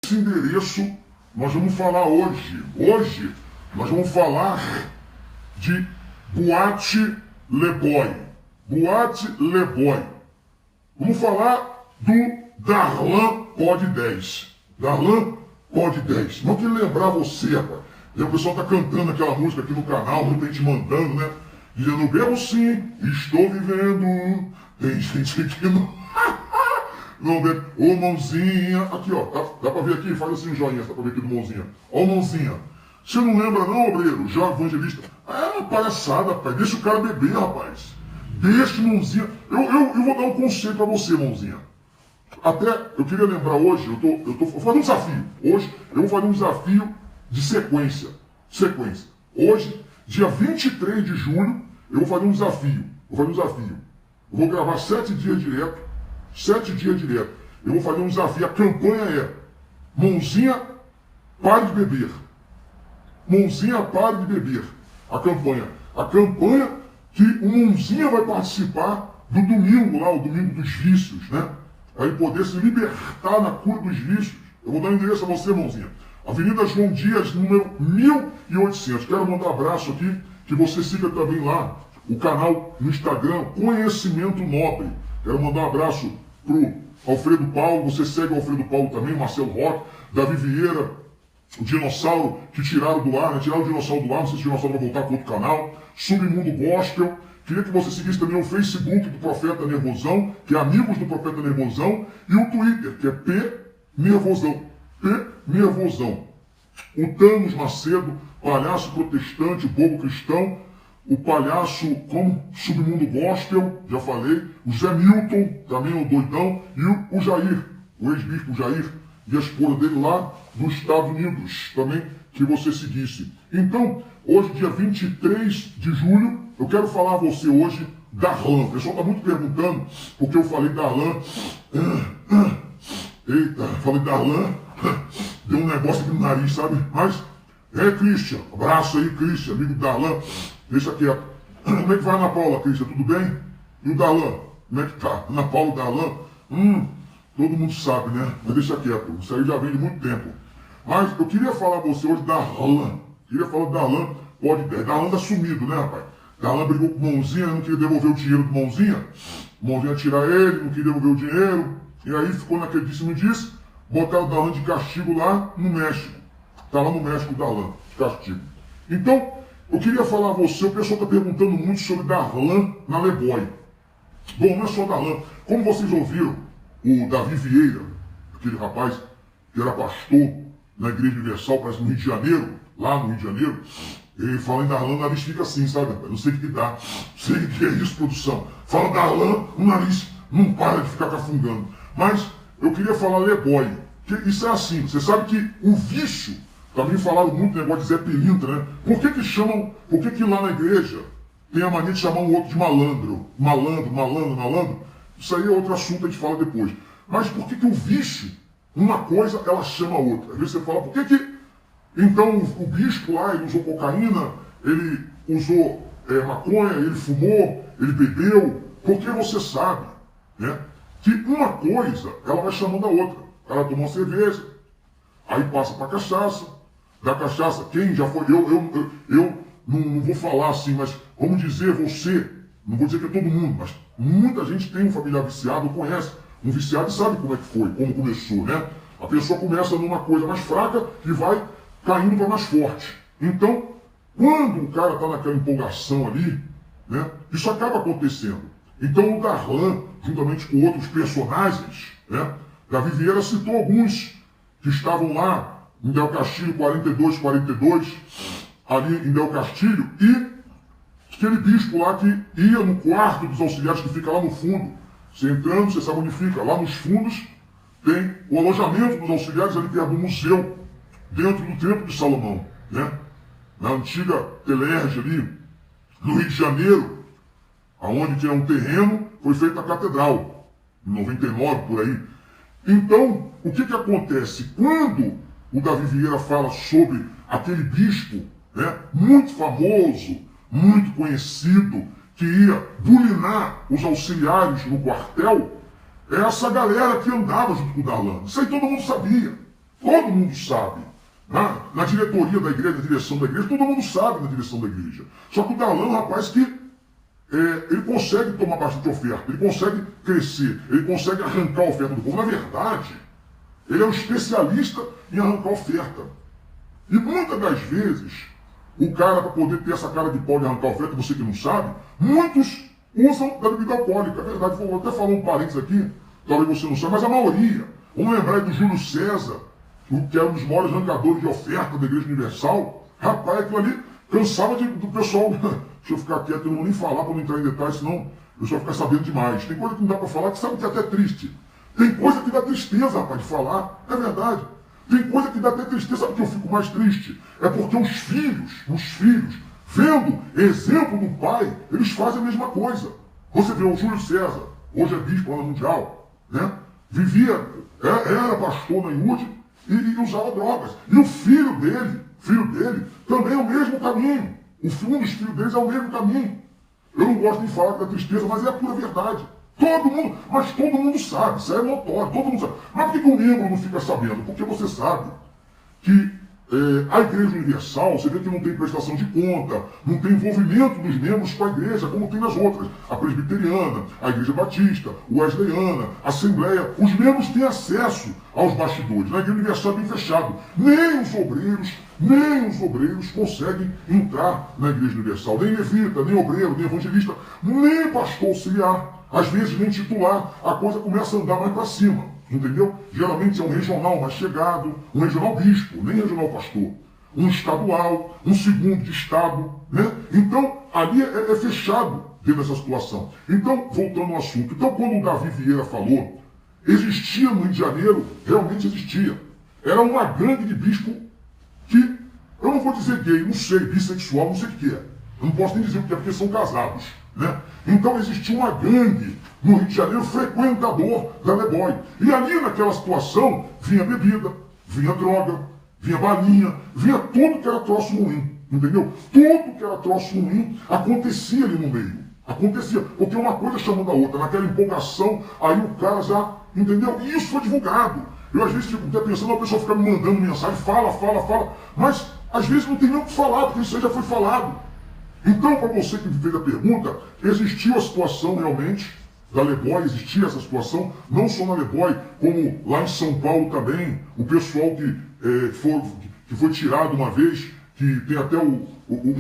Esse endereço nós vamos falar hoje. Hoje nós vamos falar de Boate Le Boy. Boate Le Boy. Vamos falar do Darlan Pod 10. Darlan Pod 10. Não queria lembrar você, rapaz. O pessoal tá cantando aquela música aqui no canal, muita gente mandando, né? Dizendo, bebo sim, estou vivendo. Tem gente que não... Não bebe. Ô, mãozinha. Aqui, ó. Dá pra ver aqui? Faz assim um joinha, dá pra ver aqui do mãozinha. Ó, mãozinha. Você não lembra não, obreiro? Já evangelista. É uma palhaçada, rapaz. Deixa o cara beber, rapaz. Deixa, mãozinha. Eu vou dar um conselho pra você, mãozinha. Até, eu queria lembrar hoje, eu tô fazendo um desafio. Hoje, eu vou fazer um desafio de sequência. Hoje, dia 23 de julho, eu vou fazer um desafio. Eu vou gravar 7 dias direto. 7 dias direto. Eu vou fazer um desafio. A campanha é: mãozinha, pare de beber. Mãozinha, pare de beber. A campanha. A campanha que o Mãozinha vai participar do domingo lá, o domingo dos vícios, né? Para ele poder se libertar na cura dos vícios. Eu vou dar o endereço a você, Mãozinha. Avenida João Dias, número 1800. Quero mandar um abraço aqui, que você siga também lá o canal no Instagram, Conhecimento Nobre. Quero mandar um abraço pro Alfredo Paulo, você segue o Alfredo Paulo também, Marcelo Roque, Davi Vieira, o Dinossauro que tiraram do ar, né? Tiraram o Dinossauro do ar, não sei se o Dinossauro vai voltar para outro canal, Submundo Gospel. Queria que você seguisse também o Facebook do Profeta Nervosão, que é Amigos do Profeta Nervosão, e o Twitter, que é P Nervosão. P Nervosão. O Thanos Macedo, palhaço protestante, bobo cristão, o palhaço como Submundo Gospel, já falei, o Zé Milton, também o doidão, e o Jair, o ex-bispo Jair, e a esposa dele lá nos Estados Unidos, também que você seguisse. Então, hoje, dia 23 de julho, eu quero falar a você hoje da Darlan. O pessoal está muito perguntando porque eu falei Darlan. Eita, falei Darlan, deu um negócio aqui no nariz, sabe? Mas, Christian, abraço aí, Christian, amigo do Darlan. Deixa quieto. Como é que vai a Ana Paula, Cristian? Tudo bem? E o Darlan? Como é que tá? Ana Paula e Darlan? Todo mundo sabe, né? Mas deixa quieto. Isso aí já vem de muito tempo. Mas eu queria falar a você hoje da Darlan. Queria falar do Darlan Pod 10. Darlan tá sumido, né, rapaz? Darlan brigou com o Mãozinha, não queria devolver o dinheiro do Mãozinha. O Mãozinha ia tirar ele, não queria devolver o dinheiro. E aí ficou naquele disse-me-disse. Botaram o Darlan de castigo lá no México. Tá lá no México o Darlan, de castigo. Então, eu queria falar a você, o pessoal está perguntando muito sobre Darlan na Le Boy. Bom, não é só Darlan. Como vocês ouviram, o Davi Vieira, aquele rapaz que era pastor na Igreja Universal, parece no Rio de Janeiro, lá no Rio de Janeiro, ele fala em Darlan, o nariz fica assim, sabe? Não sei o que dá. Não sei o que é isso, produção. Fala Darlan, o nariz não para de ficar cafungando. Mas eu queria falar Le Boy. Que isso é assim, você sabe que o vício... Também falaram muito negócio de Zé Pilintra, né? Por que lá na igreja tem a mania de chamar um outro de malandro? Malandro? Isso aí é outro assunto, a gente fala depois. Mas por que o vício, uma coisa, ela chama a outra? Às vezes você fala, por que então o bispo lá, ele usou cocaína, ele usou maconha, ele fumou, ele bebeu? Porque você sabe, né? Que uma coisa, ela vai chamando a outra. Ela tomou cerveja, aí passa para cachaça. Da cachaça, quem já foi, eu não vou falar assim, mas vamos dizer você, não vou dizer que é todo mundo, mas muita gente tem um familiar viciado, conhece um viciado e sabe como é que foi, como começou, né? A pessoa começa numa coisa mais fraca e vai caindo para mais forte. Então, quando o cara está naquela empolgação ali, né, isso acaba acontecendo. Então o Darlan, juntamente com outros personagens, né, Davi Vieira citou alguns que estavam lá em Del Castilho 42, ali em Del Castilho, e aquele bispo lá que ia no quarto dos auxiliares, que fica lá no fundo. Você entrando, você sabe onde fica. Lá nos fundos tem o alojamento dos auxiliares ali perto do museu, dentro do Templo de Salomão, né? Na antiga Telerge ali, no Rio de Janeiro, aonde tinha um terreno, foi feita a catedral, em 99 por aí. Então, o que acontece? Quando o Davi Vieira fala sobre aquele bispo, né, muito famoso, muito conhecido, que ia bulinar os auxiliares no quartel, é essa galera que andava junto com o Darlan. Isso aí todo mundo sabia. Todo mundo sabe. Na diretoria da igreja, na direção da igreja, todo mundo sabe na direção da igreja. Só que o Darlan é um rapaz que ele consegue tomar bastante oferta, ele consegue crescer, ele consegue arrancar a oferta do povo. Na verdade, ele é um especialista em arrancar oferta. E muitas das vezes, o cara, para poder ter essa cara de pau de arrancar oferta, você que não sabe, muitos usam da bebida alcoólica. É verdade, vou até falar um parênteses aqui, talvez você não saiba, mas a maioria. Vamos lembrar aí do Júlio César, que era um dos maiores arrancadores de oferta da Igreja Universal. Rapaz, aquilo ali cansava do pessoal. Deixa eu ficar quieto, eu não vou nem falar para não entrar em detalhes, senão o pessoal fica sabendo demais. Tem coisa que não dá para falar, que sabe que é até triste. Tem coisa que dá tristeza, rapaz, de falar. É verdade. Tem coisa que dá até tristeza. Sabe que eu fico mais triste? É porque os filhos, vendo exemplo do pai, eles fazem a mesma coisa. Você vê o Júlio César, hoje é bispo lá mundial, né? Vivia, era pastor na IUD e usava drogas. E o filho dele, também é o mesmo caminho. Um dos filhos deles é o mesmo caminho. Eu não gosto de falar da tristeza, mas é a pura verdade. Todo mundo sabe, isso é notório, todo mundo sabe. Mas por que o membro não fica sabendo? Porque você sabe que a Igreja Universal, você vê que não tem prestação de conta, não tem envolvimento dos membros com a igreja, como tem nas outras. A Presbiteriana, a Igreja Batista, o Wesleyana, a Assembleia. Os membros têm acesso aos bastidores. Na Igreja Universal é bem fechado. Nem os obreiros conseguem entrar na Igreja Universal. Nem levita, nem obreiro, nem evangelista, nem pastor auxiliar. Às vezes nem titular. A coisa começa a andar mais para cima. Entendeu? Geralmente é um regional mais chegado, um regional bispo, nem regional pastor. Um estadual, um segundo de estado, né? Então, ali é fechado dentro dessa situação. Então, voltando ao assunto. Então, quando o Davi Vieira falou, existia no Rio de Janeiro, realmente existia. Era uma gangue de bispo que, eu não vou dizer gay, não sei, bissexual, não sei o que é. Eu não posso nem dizer o que é, porque são casados, né? Então existia uma gangue no Rio de Janeiro, frequentador da Leboy. E ali naquela situação, vinha bebida, vinha droga, vinha balinha, vinha tudo que era troço ruim, entendeu? Tudo que era troço ruim acontecia ali no meio. Acontecia, porque uma coisa chamando a outra, naquela empolgação, aí o cara já, entendeu? E isso foi divulgado. Eu às vezes fico até pensando, a pessoa fica me mandando mensagem, fala, mas às vezes não tem nem o que falar, porque isso aí já foi falado. Então, para você que me fez a pergunta, existiu a situação realmente da Leboy, existia essa situação, não só na Leboy, como lá em São Paulo também, o pessoal que foi tirado uma vez, que tem até o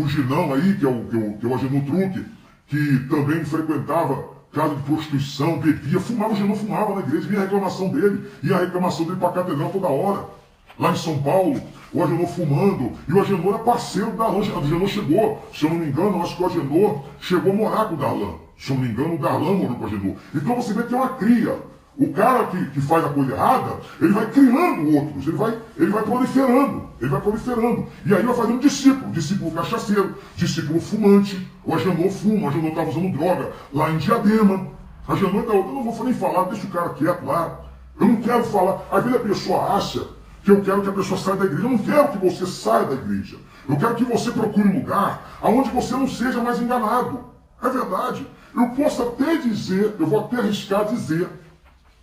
Ginão aí, que é o Agenor Truque, que também frequentava casa de prostituição, bebia, fumava, o Ginão fumava na igreja, vinha a reclamação dele, e a reclamação dele para a catedral toda hora. Lá em São Paulo, o Agenor fumando, e o Agenor é parceiro do Darlan. O Agenor chegou, se eu não me engano, acho que o Agenor chegou a morar com o Darlan. Se eu não me engano, o Darlan morou com o Agenor. Então você vê que é uma cria. O cara que faz a coisa errada, ele vai criando outros, ele vai proliferando. E aí vai fazendo discípulo cachaceiro, discípulo fumante. O Agenor fuma, o Agenor estava usando droga lá em Diadema. O Agenor, eu não vou nem falar, deixa o cara quieto lá. Eu não quero falar. Às vezes a pessoa acha que eu quero que a pessoa saia da igreja. Eu não quero que você saia da igreja. Eu quero que você procure um lugar onde você não seja mais enganado. É verdade. Eu posso até dizer, eu vou até arriscar dizer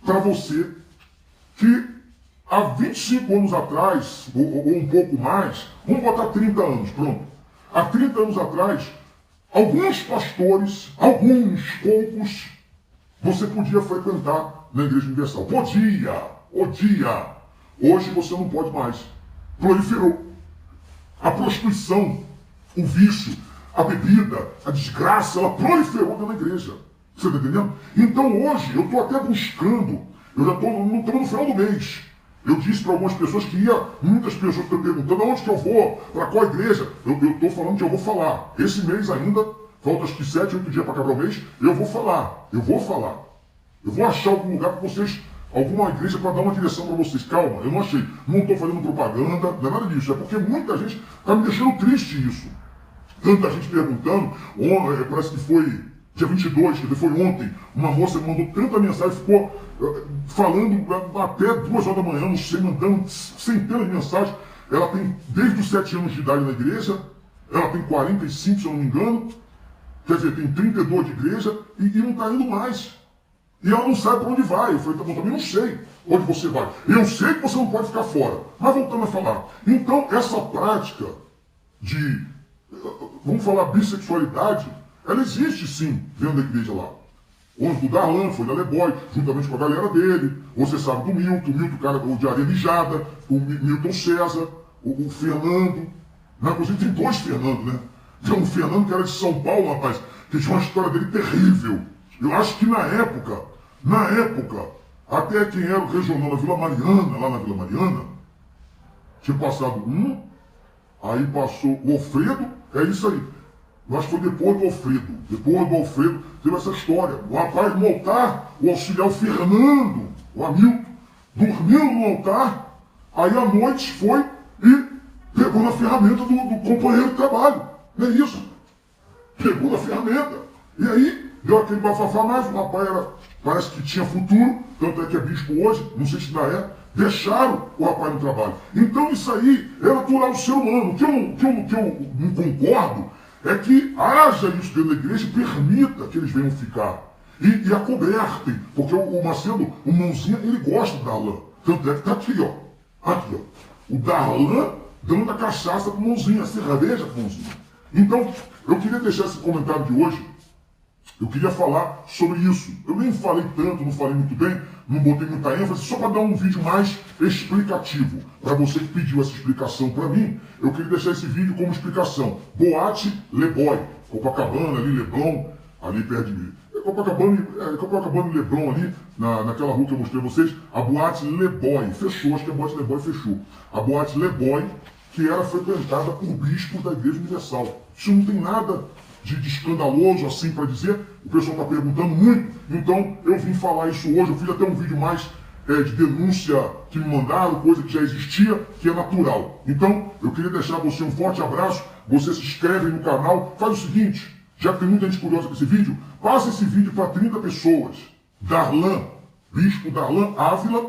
para você que há 25 anos atrás, ou um pouco mais, vamos botar 30 anos, pronto. Há 30 anos atrás, alguns pastores, alguns poucos, você podia frequentar na Igreja Universal. Podia. Hoje você não pode mais. Proliferou. A prostituição, o vício, a bebida, a desgraça, ela proliferou dentro da igreja. Você está entendendo? Então hoje eu estou até buscando, eu já estou no final do mês. Eu disse para algumas pessoas que muitas pessoas estão perguntando aonde que eu vou, para qual igreja. Eu estou falando que eu vou falar. Esse mês ainda, falta acho que 7, 8 dias para acabar o mês, eu vou falar. Eu vou achar algum lugar para vocês, alguma igreja para dar uma direção para vocês. Calma, eu não achei. Não estou fazendo propaganda, não é nada disso. É porque muita gente está me deixando triste isso. Tanta gente perguntando, parece que foi dia 22, que foi ontem, uma moça me mandou tanta mensagem, ficou falando até 2 horas da manhã, não sei, mandando centenas de mensagens. Ela tem desde os 7 anos de idade na igreja, ela tem 45, se eu não me engano, quer dizer, tem 32 de igreja e não está indo mais. E ela não sabe para onde vai. Eu falei, tá bom, também não sei onde você vai. Eu sei que você não pode ficar fora. Mas voltando a falar. Então, essa prática de, vamos falar, bissexualidade, ela existe sim dentro da igreja lá. Onde do Darlan, foi da Leboy, juntamente com a galera dele. Você sabe do Milton, cara, o de Areia Mijada, o Milton César, o Fernando. Né? Inclusive tem dois Fernando, né? Tem um Fernando que era de São Paulo, rapaz, que tinha uma história dele terrível. Eu acho que na época, até quem era o regional da Vila Mariana, lá na Vila Mariana, tinha passado um, aí passou o Alfredo, é isso aí. Eu acho que foi depois do Alfredo. Depois do Alfredo teve essa história. O rapaz no altar, o auxiliar Fernando, o Hamilton, dormindo no altar, aí à noite foi e pegou na ferramenta do companheiro de trabalho. Não é isso? Pegou na ferramenta. E aí, deu aquele bafafá mais, o rapaz parece que tinha futuro, tanto é que é bispo hoje, não sei se ainda é, deixaram o rapaz no trabalho. Então isso aí é natural do ser humano. O que eu não concordo é que haja isso dentro da igreja e permita que eles venham ficar. E acobertem, porque o Macedo, o Mãozinha, ele gosta do Darlan. Tanto é que está aqui, ó. Aqui, ó. O Darlan dando a cachaça pro Mãozinha, a cerveja pro Mãozinha. Então, eu queria deixar esse comentário de hoje. Eu queria falar sobre isso. Eu nem falei tanto, não falei muito bem, não botei muita ênfase, só para dar um vídeo mais explicativo. Para você que pediu essa explicação para mim, eu queria deixar esse vídeo como explicação. Boate Leboy, Copacabana, ali Leblon, ali perto de... Copacabana e Leblon ali, naquela rua que eu mostrei a vocês, a Boate Leboy fechou, acho que a Boate Leboy fechou. A Boate Leboy, que era frequentada por bispos da Igreja Universal. Isso não tem nada de escandaloso assim para dizer, o pessoal está perguntando muito, então eu vim falar isso hoje, eu fiz até um vídeo mais de denúncia que me mandaram, coisa que já existia, que é natural. Então, eu queria deixar você um forte abraço, você se inscreve no canal, faz o seguinte, já que tem muita gente curiosa com esse vídeo, passa esse vídeo para 30 pessoas. Darlan, bispo Darlan Ávila,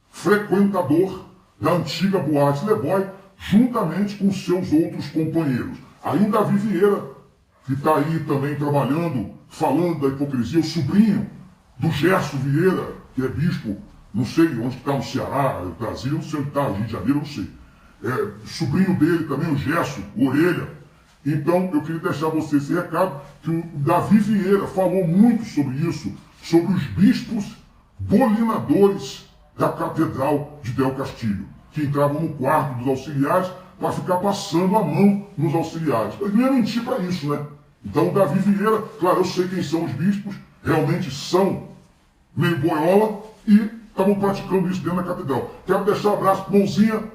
frequentador da antiga Boate Leboy, juntamente com seus outros companheiros. Aí o Davi Vieira, que está aí também trabalhando, falando da hipocrisia, o sobrinho do Gerson Vieira, que é bispo, não sei onde está no Ceará, no Brasil, não sei onde está, Rio de Janeiro, não sei. Sobrinho dele também, o Gerson, o Orelha. Então, eu queria deixar você esse recado, que o Davi Vieira falou muito sobre isso, sobre os bispos bolinadores da Catedral de Del Castilho, que entravam no quarto dos auxiliares para ficar passando a mão nos auxiliares. Mas não ia mentir para isso, né? Então o Davi Vieira, claro, eu sei quem são os bispos, realmente são meio boiola e estavam praticando isso dentro da catedral. Quero deixar um abraço para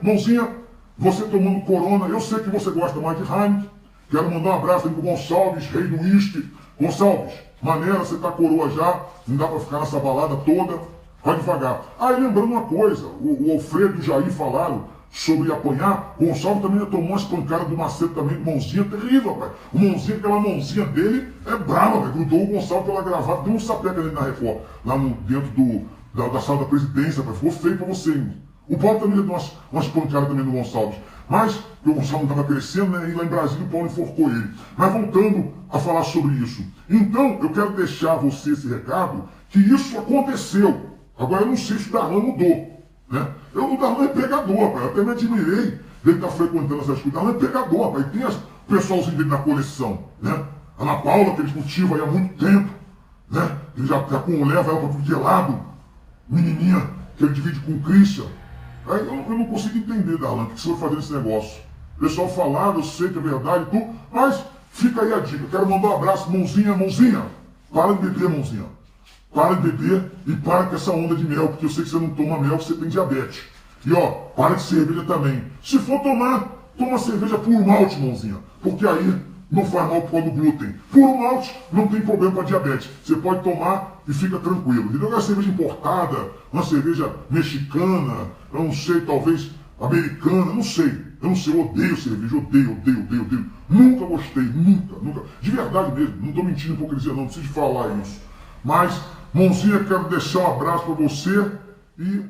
Mãozinha, você tomando corona, eu sei que você gosta mais de Heineken. Quero mandar um abraço aí pro Gonçalves, rei do uísque. Gonçalves, maneira, você tá coroa já, não dá para ficar nessa balada toda, vai devagar. Ah, e lembrando uma coisa, o Alfredo e o Jair falaram sobre apanhar, o Gonçalves também já tomou umas pancadas do Macedo também, Mãozinha, terrível, rapaz. O Mãozinha, aquela mãozinha dele é brava, velho. Grudou o Gonçalves pela gravata, deu um sapeca nele na Record, lá dentro da sala da presidência, rapaz. Ficou feio pra você, hein? O Paulo também deu umas pancadas também do Gonçalves. Mas, o Gonçalves não estava crescendo, né? E lá em Brasília o Paulo enforcou ele. Mas voltando a falar sobre isso. Então, eu quero deixar você esse recado, que isso aconteceu. Agora, eu não sei se o Darlan mudou. Né? O Darlan é pegador, rapaz. Eu até me admirei dele estar frequentando essas coisas. O Darlan é pegador, rapaz. E tem o pessoalzinho dele na coleção. Né? A Ana Paula, que eles cultivam aí há muito tempo. Né? Ele já leva ela para tudo que é lado. Menininha, que ele divide com o Christian. Aí eu não consigo entender, Darlan, o que você vai fazer nesse negócio. O pessoal falando, eu sei que é verdade, mas fica aí a dica. Quero mandar um abraço, Mãozinha. Para de beber, Mãozinha. Para de beber e para com essa onda de mel, porque eu sei que você não toma mel, você tem diabetes. E ó, para de cerveja também. Se for tomar, toma cerveja puro malte, Mãozinha. Porque aí não faz mal por causa do glúten. Puro malte não tem problema para diabetes. Você pode tomar e fica tranquilo. Entendeu? Uma cerveja importada, uma cerveja mexicana, eu não sei, talvez americana, não sei. Eu não sei, eu odeio cerveja, odeio. Nunca gostei, nunca. De verdade mesmo, não estou mentindo hipocrisia não preciso falar isso. Mas, Mãozinha, quero deixar um abraço para você e